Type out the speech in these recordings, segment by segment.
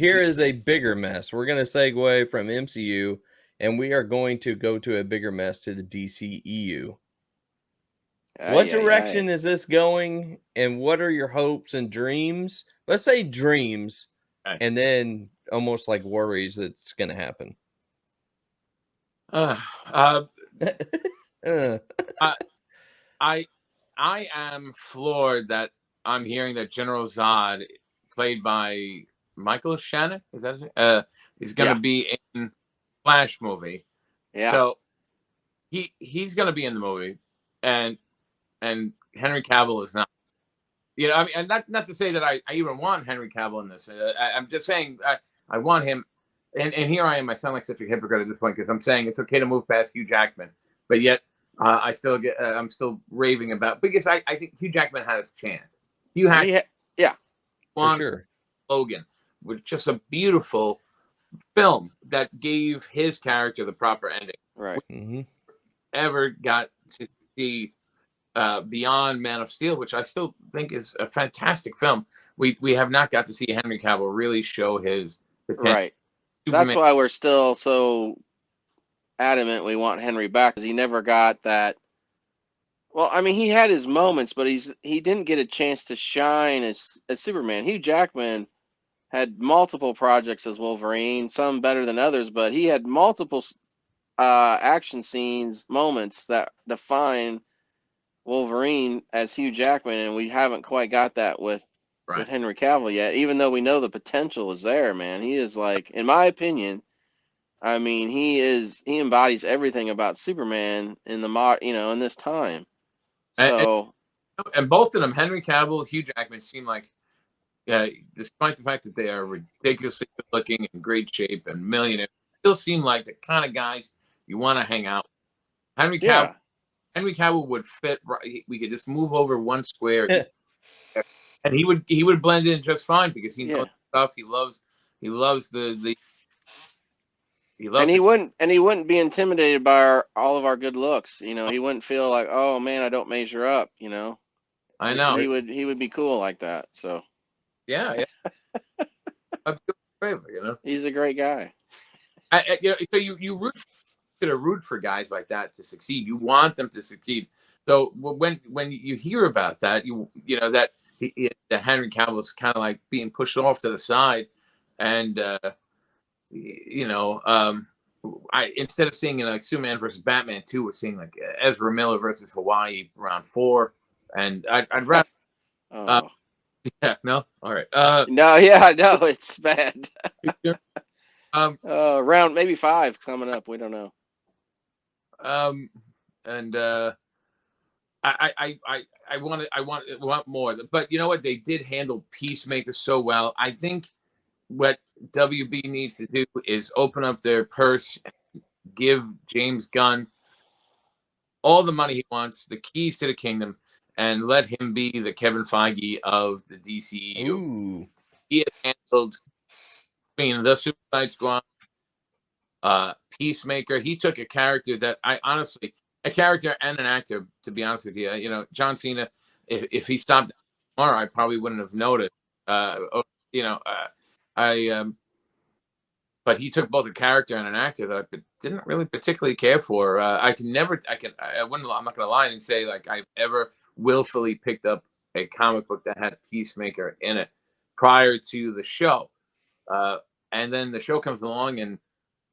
here is a bigger mess. We're going to segue from MCU, and we are going to go to a bigger mess to the DCEU. What direction is this going, and what are your hopes and dreams? Let's say dreams, and then almost like worries that it's going to happen. I am floored that I'm hearing that General Zod, played by Michael Shannon, is that it? Is going to be in Flash movie. Yeah. So he's going to be in the movie, and Henry Cavill is not. You know, I mean, and not to say that I even want Henry Cavill in this. I'm just saying I want him. And here I am. I sound like such a hypocrite at this point because I'm saying it's okay to move past Hugh Jackman, but yet I'm still raving about, because I think Hugh Jackman had his chance. For sure. Logan was just a beautiful film that gave his character the proper ending. Right. We ever got to see beyond Man of Steel, which I still think is a fantastic film. We have not got to see Henry Cavill really show his potential. Right. That's why we're still so adamant we want Henry back, because he never got that. Well, I mean, he had his moments, but he didn't get a chance to shine as Superman. Hugh Jackman had multiple projects as Wolverine, some better than others, but he had multiple action scenes, moments that define Wolverine as Hugh Jackman, and we haven't quite got that with Henry Cavill yet, even though we know the potential is there, man. He is, like, in my opinion, I mean, he embodies everything about Superman in in this time. So, and both of them, Henry Cavill, Hugh Jackman, seem like, despite the fact that they are ridiculously good looking, in great shape, and millionaires, still seem like the kind of guys you want to hang out with. Henry Cavill would fit. We could just move over one square, and he would blend in just fine because he knows stuff. He loves the. And he wouldn't be intimidated by all of our good looks. You know, he wouldn't feel like, oh man, I don't measure up. You know, I know he would be cool like that. So yeah. I'm favorite, you know, he's a great guy. So you root for guys like that to succeed. You want them to succeed. So when you hear about that, you know that Henry Cavill's kind of like being pushed off to the side, and I instead of seeing like Superman versus Batman 2, we're seeing like Ezra Miller versus Hawaii round 4, and I'd rather. No, all right. No, it's bad. Round maybe 5 coming up. We don't know. And I want more, but you know what? They did handle Peacemaker so well. I think what WB needs to do is open up their purse and give James Gunn all the money he wants, the keys to the kingdom, and let him be the Kevin Feige of the DCEU. Ooh. He has handled between the Suicide Squad, Peacemaker. He took a character that a character and an actor, to be honest with you. You know, John Cena, if he stopped tomorrow, I probably wouldn't have noticed. But he took both a character and an actor that I didn't really particularly care for. I'm not going to lie and say like I've ever willfully picked up a comic book that had Peacemaker in it prior to the show. And then the show comes along and,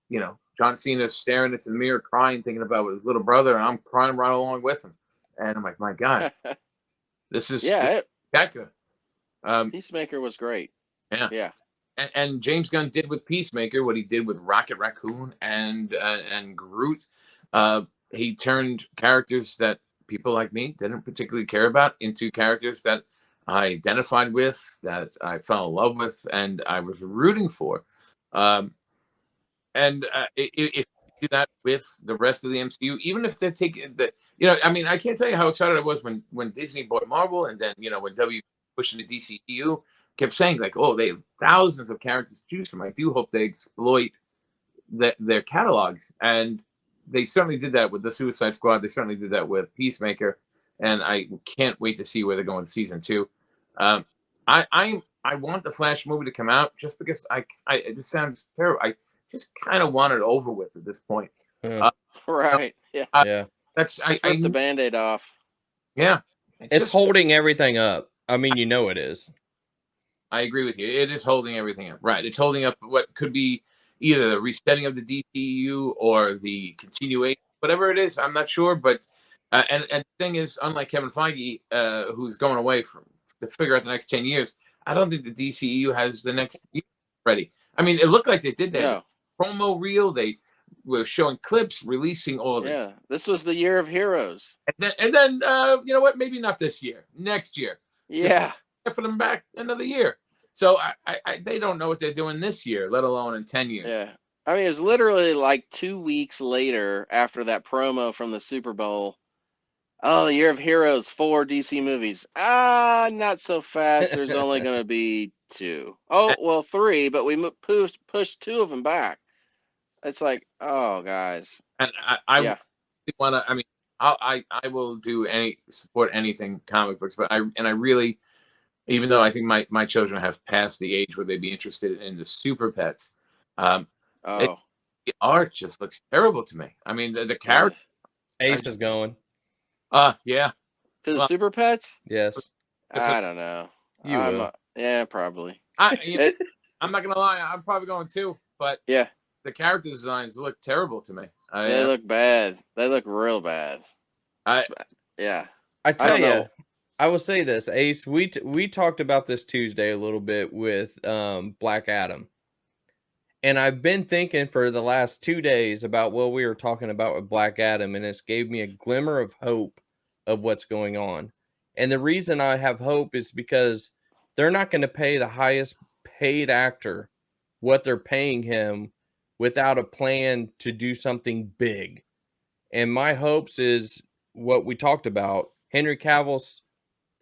you know, John Cena staring into the mirror, crying, thinking about his little brother, and I'm crying right along with him. And I'm like, my God, this is spectacular. Peacemaker was great. Yeah. And James Gunn did with Peacemaker what he did with Rocket Raccoon and Groot. He turned characters that people like me didn't particularly care about into characters that I identified with, that I fell in love with, and I was rooting for. If you do that with the rest of the MCU, even if they're taking I can't tell you how excited I was when Disney bought Marvel, and then, you know, when W pushing the DCEU, kept saying like, oh, they have thousands of characters to choose from. I do hope they exploit their catalogs, and they certainly did that with the Suicide Squad. They certainly did that with Peacemaker, and I can't wait to see where they're going with season 2. I'm I want the Flash movie to come out just because this sounds terrible. I just kind of want it over with at this point. Uh, Right. Yeah. yeah. That's Rip the Band-Aid off. Yeah. It's holding everything up. I mean, you know it is. I agree with you. It is holding everything up. Right. It's holding up what could be either the resetting of the DCEU or the continuation, whatever it is. I'm not sure, but and the thing is, unlike Kevin Feige, who's going away to figure out the next 10 years, I don't think the DCEU has the next year ready. I mean, it looked like they did that. No. Promo reel. They were showing clips, releasing all of it. Yeah, this was the year of heroes. And then you know what? Maybe not this year. Next year. Yeah. For them back another year. So they don't know what they're doing this year, let alone in 10 years. Yeah. I mean, it was literally like 2 weeks later after that promo from the Super Bowl. Oh, the year of heroes, 4 DC movies. Not so fast. There's only going to be 2. Oh, well, 3, but we pushed 2 of them back. It's like, oh, guys. And I want to. I mean, I will support anything comic books, but I really, even though I think my children have passed the age where they'd be interested in the super pets, the art just looks terrible to me. I mean, the character. Ace is going. Yeah. To the super pets? Yes. I don't know. You will. Yeah, probably. I'm not gonna lie. I'm probably going too. But yeah, the character designs look terrible to me. They look bad. They look real bad. Yeah. I tell you, I will say this, Ace. We talked about this Tuesday a little bit with Black Adam, and I've been thinking for the last 2 days about what we were talking about with Black Adam, and it's gave me a glimmer of hope of what's going on. And the reason I have hope is because they're not going to pay the highest paid actor what they're paying him without a plan to do something big. And my hopes is what we talked about. Henry Cavill's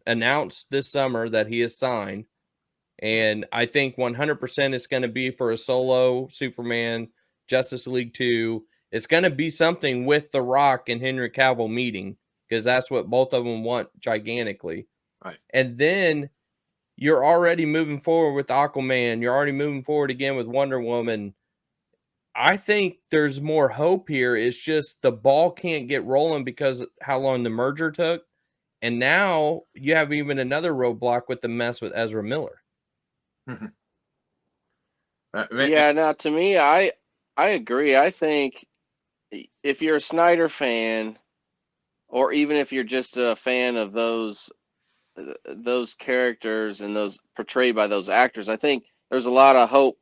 announced this summer that he is signed. And I think 100% it's going to be for a solo Superman, Justice League 2. It's going to be something with The Rock and Henry Cavill meeting, because that's what both of them want gigantically. Right. And then you're already moving forward with Aquaman. You're already moving forward again with Wonder Woman. I think there's more hope here. It's just the ball can't get rolling because of how long the merger took. And now you have even another roadblock with the mess with Ezra Miller. Yeah, now to me, I agree. I think if you're a Snyder fan, or even if you're just a fan of those characters and those portrayed by those actors, I think there's a lot of hope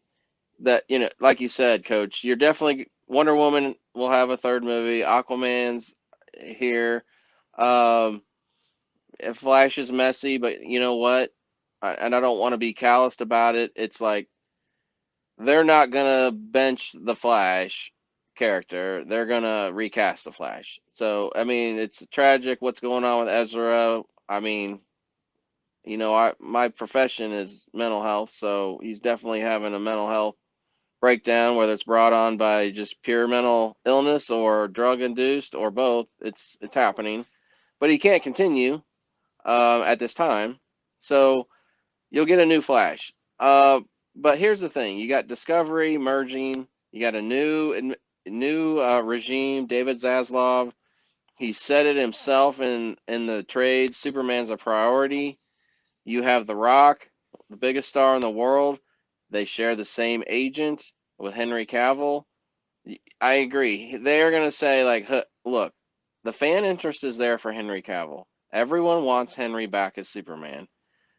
that, like you said, Coach, you're definitely Wonder Woman will have a third movie. Aquaman's here. Flash is messy, but you know what? And I don't want to be calloused about it. It's like they're not gonna bench the Flash character. They're gonna recast the Flash. So I mean, it's tragic what's going on with Ezra. I mean, my profession is mental health, so he's definitely having a mental health breakdown, whether it's brought on by just pure mental illness or drug induced or both. It's happening, but he can't continue at this time. So you'll get a new Flash. But here's the thing: you got Discovery merging. You got a new regime. David Zaslav. He said it himself in the trade. Superman's a priority. You have The Rock, the biggest star in the world. They share the same agent with Henry Cavill. I agree. They're going to say, like, look, the fan interest is there for Henry Cavill. Everyone wants Henry back as Superman.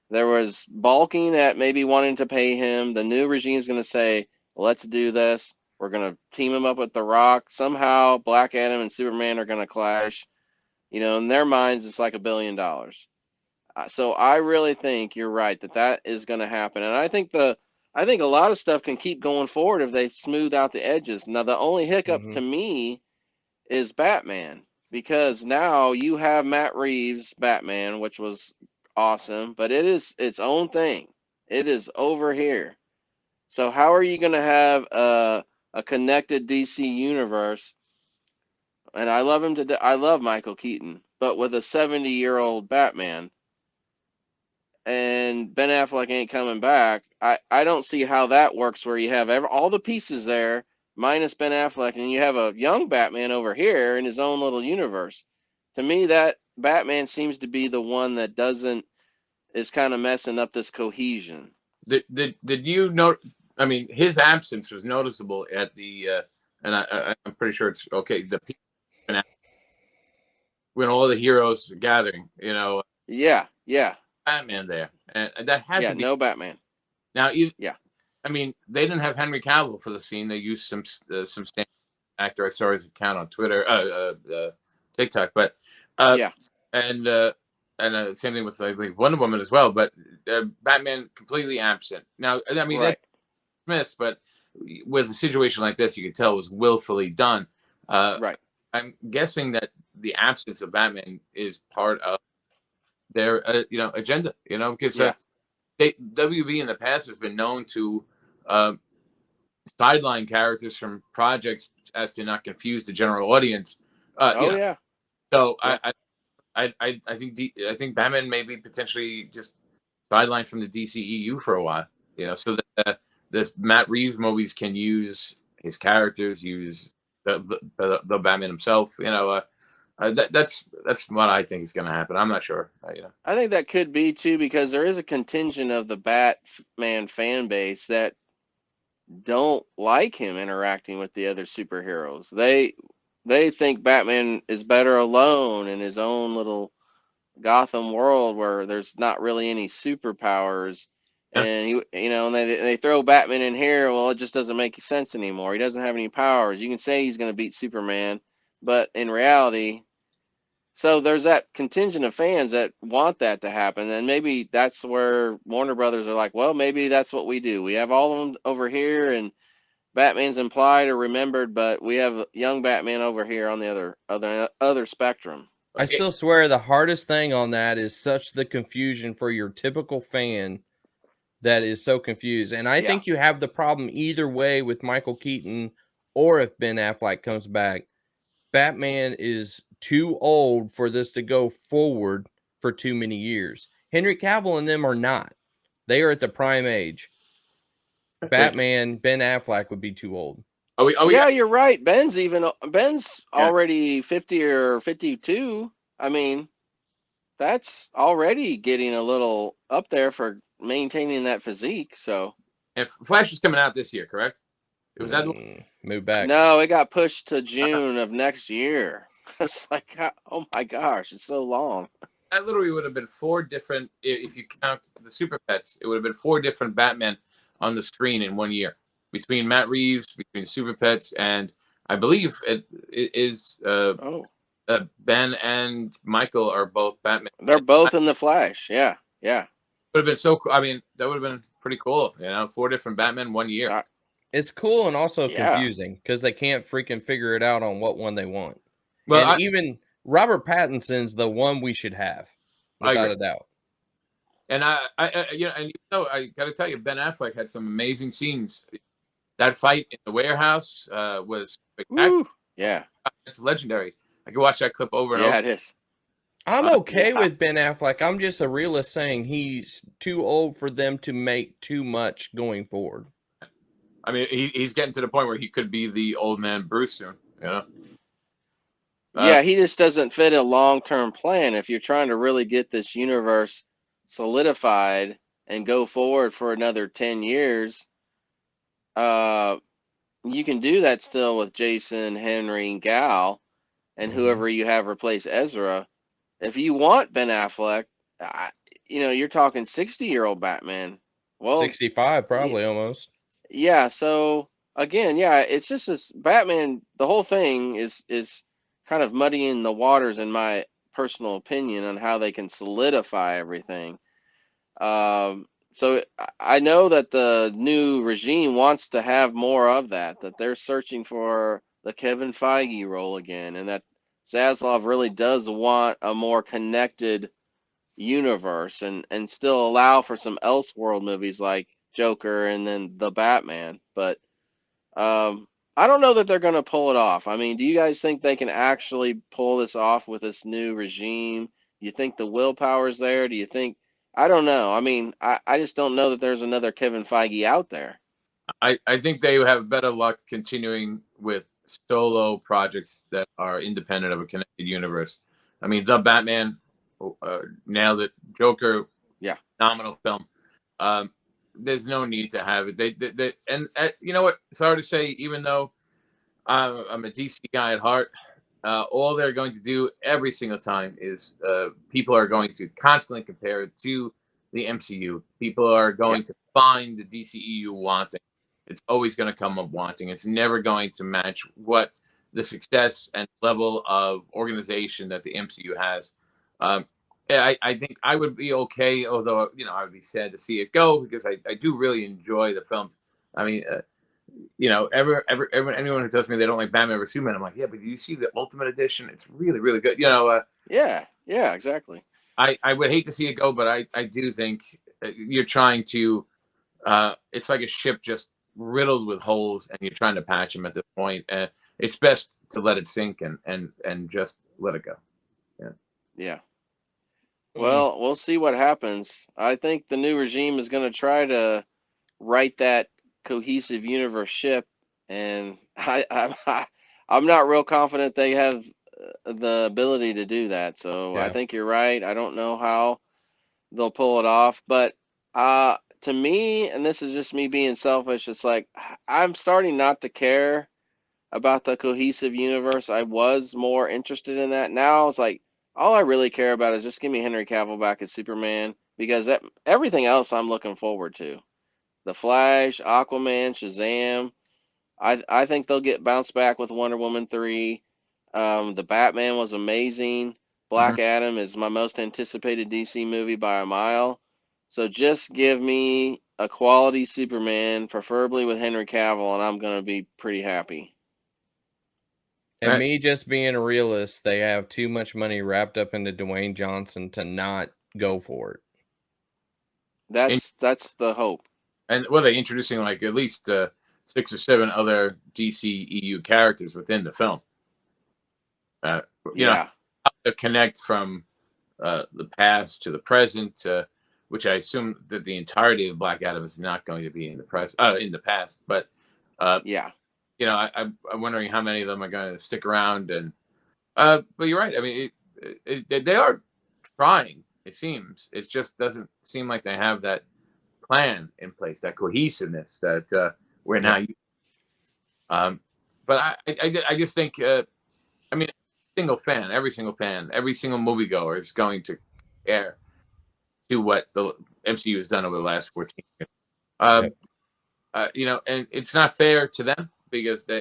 There was balking at maybe wanting to pay him. The new regime is going to say, let's do this. We're going to team him up with The Rock. Somehow Black Adam and Superman are going to clash. In their minds, it's like $1 billion. So I really think you're right that is going to happen. And I think a lot of stuff can keep going forward if they smooth out the edges. Now, the only hiccup to me is Batman, because now you have Matt Reeves' Batman, which was awesome, but it is its own thing. It is over here. So how are you going to have a connected DC universe? And I love I love Michael Keaton, but with a 70-year-old Batman, and Ben Affleck ain't coming back. I don't see how that works where you have all the pieces there minus Ben Affleck, and you have a young Batman over here in his own little universe. To me, that Batman seems to be the one that is kind of messing up this cohesion. Did you know? I mean, his absence was noticeable at the, and I'm pretty sure it's okay. When all the heroes are gathering, Yeah. Batman there, and that had to be no Batman. now. I mean, they didn't have Henry Cavill for the scene. They used some stand actor. I saw his account on Twitter, TikTok, but and same thing with Wonder Woman as well. But Batman completely absent. Now, I mean, that's dismissed, but with a situation like this, you could tell it was willfully done. Right. I'm guessing that the absence of Batman is part of their agenda. Because WB in the past has been known to sideline characters from projects as to not confuse the general audience. So I think Batman may be potentially just sidelined from the DCEU for a while. So that this Matt Reeves movies can use his characters, use the Batman himself. That's what I think is going to happen. I'm not sure. I think that could be too, because there is a contingent of the Batman fan base that don't like him interacting with the other superheroes. They think Batman is better alone in his own little Gotham world where there's not really any superpowers. And and they throw Batman in here. Well, it just doesn't make sense anymore. He doesn't have any powers. You can say he's going to beat Superman, but in reality, so there's that contingent of fans that want that to happen, and maybe that's where Warner Brothers are like, well, maybe that's what we do. We have all of them over here, and Batman's implied or remembered, but we have young Batman over here on the other spectrum. I still swear the hardest thing on that is such the confusion for your typical fan that is so confused. And I think you have the problem either way with Michael Keaton or if Ben Affleck comes back. Batman is too old for this to go forward for too many years. Henry Cavill and them are not. They are at the prime age. Batman, Ben Affleck would be too old. You're right. Ben's already 50 or 52. I mean, that's already getting a little up there for maintaining that physique. So, and Flash is coming out this year, correct? It was that move back. No, it got pushed to June of next year. It's like, oh my gosh, it's so long. That literally would have been 4 different. If you count the Super Pets, it would have been 4 different Batman on the screen in 1 year between Matt Reeves, between Super Pets, and I believe it is Ben and Michael are both Batman. They're both in the Flash. Yeah. Would have been so cool. I mean, that would have been pretty cool. 4 different Batman 1 year. It's cool and also confusing because they can't freaking figure it out on what one they want. Well, even Robert Pattinson's the one we should have, without a doubt. And I got to tell you, Ben Affleck had some amazing scenes. That fight in the warehouse was spectacular. Yeah, it's legendary. I can watch that clip over and over. Yeah, it is. I'm okay with Ben Affleck. I'm just a realist saying he's too old for them to make too much going forward. I mean, he's getting to the point where he could be the old man Bruce soon. Yeah, he just doesn't fit a long-term plan. If you're trying to really get this universe solidified and go forward for another 10 years, you can do that still with Jason, Henry, and Gal, and whoever you have replace Ezra. If you want Ben Affleck, you're talking 60-year-old Batman. Well, 65 probably almost. Yeah, so again, it's just this Batman, the whole thing is kind of muddying the waters in my personal opinion on how they can solidify everything. So I know that the new regime wants to have more of that they're searching for the Kevin Feige role again, and that Zaslav really does want a more connected universe and still allow for some Elseworld movies like Joker and then the Batman. But I don't know that they're going to pull it off. I mean, do you guys think they can actually pull this off with this new regime? Do you think the willpower's there? Do you think I don't know. I mean, I just don't know that there's another Kevin Feige out there. I think they have better luck continuing with solo projects that are independent of a connected universe. I mean, The Batman nailed it. Joker, Yeah. phenomenal film. There's no need to have it. They and you know what? Sorry to say, even though I'm a DC guy at heart, all they're going to do every single time is people are going to constantly compare it to the MCU. People are going to find the DCEU wanting. It's always going to come up wanting. It's never going to match what the success and level of organization that the MCU has. I think I would be okay, although I would be sad to see it go because I do really enjoy the films. I mean, anyone who tells me they don't like Batman vs Superman, I'm like, yeah, but do you see the Ultimate Edition? It's really, really good. Yeah, exactly. I would hate to see it go, but I do think you're trying to. It's like a ship just riddled with holes, and you're trying to patch them at this point. It's best to let it sink and just let it go. Yeah. Well, we'll see what happens. I think the new regime is going to try to right that cohesive universe ship, and I'm not real confident they have the ability to do that. So I think you're right. I don't know how they'll pull it off, but to me, and this is just me being selfish, it's like I'm starting not to care about the cohesive universe. I was more interested in that. Now it's like all I really care about is just give me Henry Cavill back as Superman, because everything else I'm looking forward to. The Flash, Aquaman, Shazam. I think they'll get bounced back with Wonder Woman 3. The Batman was amazing. Black Adam is my most anticipated DC movie by a mile. So just give me a quality Superman, preferably with Henry Cavill, and I'm going to be pretty happy. And me just being a realist, they have too much money wrapped up into Dwayne Johnson to not go for it. That's the hope. And they introducing like at least 6 or 7 other DCEU characters within the film. To connect from the past to the present, which I assume that the entirety of Black Adam is not going to be in the past. But I'm wondering how many of them are going to stick around. And but you're right. I mean, they are trying. It seems it just doesn't seem like they have that plan in place, that cohesiveness that we're now using. But I just think every single fan, every single moviegoer is going to care to what the MCU has done over the last 14 years. And it's not fair to them because they're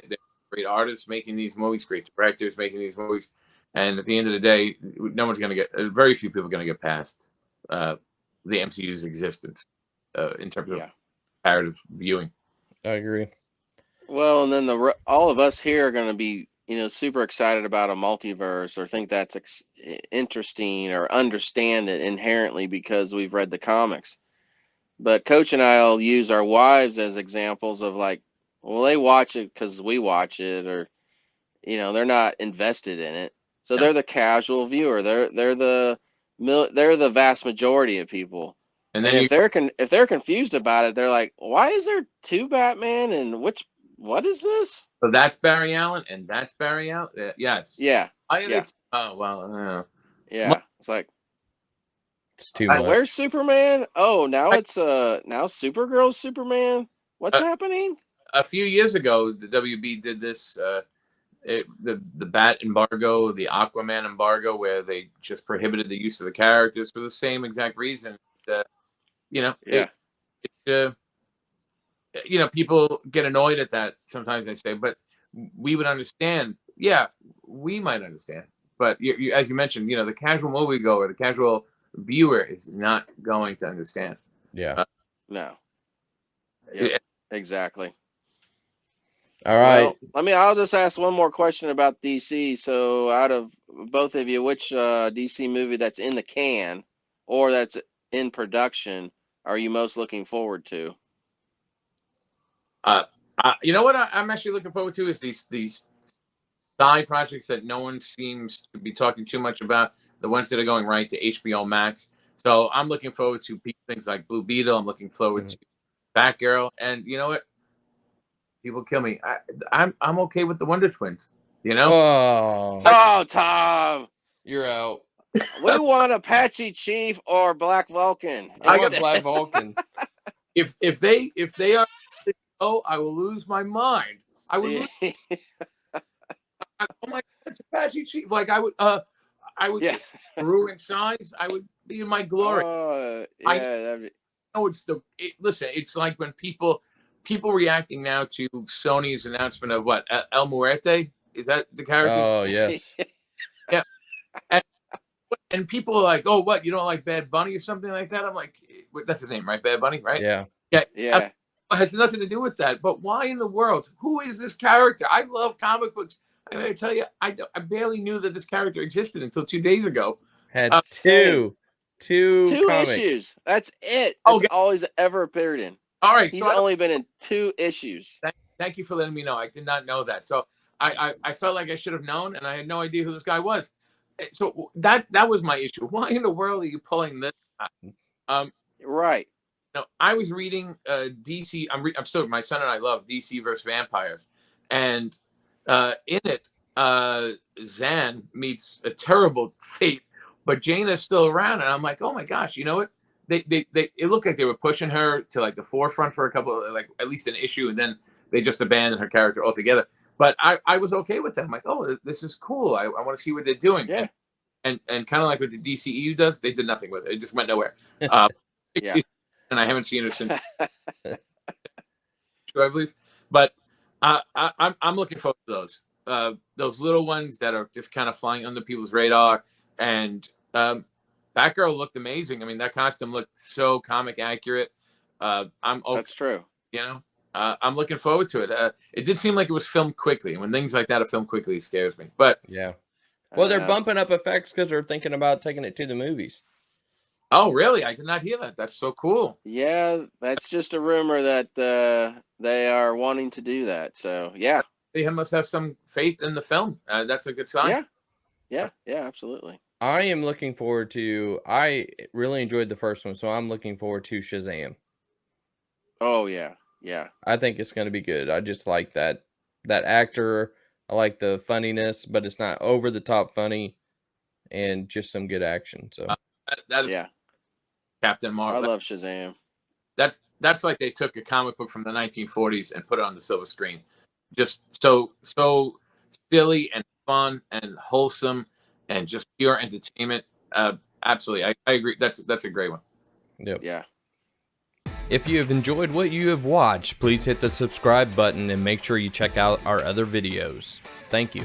great artists making these movies, great directors making these movies, and at the end of the day, no one's going to get. Very few people are going to get past the MCU's existence in terms of comparative viewing. I agree. Well, and then all of us here are going to be, super excited about a multiverse or think that's interesting or understand it inherently because we've read the comics. But Coach and I'll use our wives as examples of like, well, they watch it because we watch it, or they're not invested in it, so they're the casual viewer. They're the vast majority of people. And then if they're confused about it, they're like, why is there 2 Batman and what is this? So that's Barry Allen and that's Barry Allen. Yes. Yeah. Oh well. Yeah. It's like it's too much. Where's Superman? Oh, now it's now Supergirl's Superman. What's happening? A few years ago, the WB did this. The Bat embargo, the Aquaman embargo, where they just prohibited the use of the characters for the same exact reason. People get annoyed at that. Sometimes they say, but we would understand. Yeah, we might understand. But you, as you mentioned, the casual moviegoer, the casual viewer is not going to understand. Yeah. No. Yeah. Exactly. All right. Well, I'll just ask one more question about DC. So, out of both of you, which DC movie that's in the can or that's in production are you most looking forward to? You know what I'm actually looking forward to is these side projects that no one seems to be talking too much about. The ones that are going right to HBO Max. So I'm looking forward to things like Blue Beetle. I'm looking forward to Batgirl, and you know what? People kill me. I'm okay with the Wonder Twins. You know? Oh, Tom, you're out. we want Apache Chief or Black Vulcan. I got Black Vulcan. If they are, oh, I will lose my mind. I would. Lose, oh my God, it's Apache Chief. Like I would Yeah. grew in size. I would be in my glory. Yeah. No, listen. It's like when people reacting now to Sony's announcement of what El Muerte, is that the character? Oh yes. Yeah. And people are like, oh, what, you don't like Bad Bunny or something like that? I'm like, that's his name, right? Bad Bunny, right? Yeah. Yeah. It has nothing to do with that. But why in the world? Who is this character? I love comic books. I tell you, I barely knew that this character existed until 2 days ago. Had two issues. That's it. That's all he's ever appeared in. All right. He's only been in 2 issues. Thank you for letting me know. I did not know that. So I felt like I should have known, and I had no idea who this guy was. So that was my issue. Why in the world are you pulling this? Right. No, I was reading DC. I'm still, my son and I love DC versus Vampires, and in it, Zan meets a terrible fate, but Jane is still around, and I'm like, oh my gosh, you know what? They it looked like they were pushing her to like the forefront for a couple, like at least an issue, and then they just abandoned her character altogether. But I was okay with that. I'm like, oh, this is cool. I want to see what they're doing. Yeah. And kind of like what the DCEU does, they did nothing with it. It just went nowhere. Yeah. And I haven't seen it since. I believe. But I'm looking forward to those little ones that are just kind of flying under people's radar. And Batgirl looked amazing. I mean, that costume looked so comic accurate. That's true. You know. I'm looking forward to it. It did seem like it was filmed quickly, and when things like that are filmed quickly, it scares me. But yeah, well, they're bumping up effects because they're thinking about taking it to the movies. Oh, really? I did not hear that. That's so cool. Yeah, that's just a rumor that they are wanting to do that. So yeah, they must have some faith in the film. That's a good sign. Yeah, absolutely. I am looking forward to. I really enjoyed the first one, so I'm looking forward to Shazam. Oh yeah. Yeah, I think it's going to be good. I just like that actor. I like the funniness, but it's not over the top funny, and just some good action. So that is Captain Marvel. I love Shazam. That's like they took a comic book from the 1940s and put it on the silver screen. Just so silly and fun and wholesome and just pure entertainment. Absolutely, I agree. That's a great one. Yep. Yeah. If you have enjoyed what you have watched, please hit the subscribe button and make sure you check out our other videos. Thank you.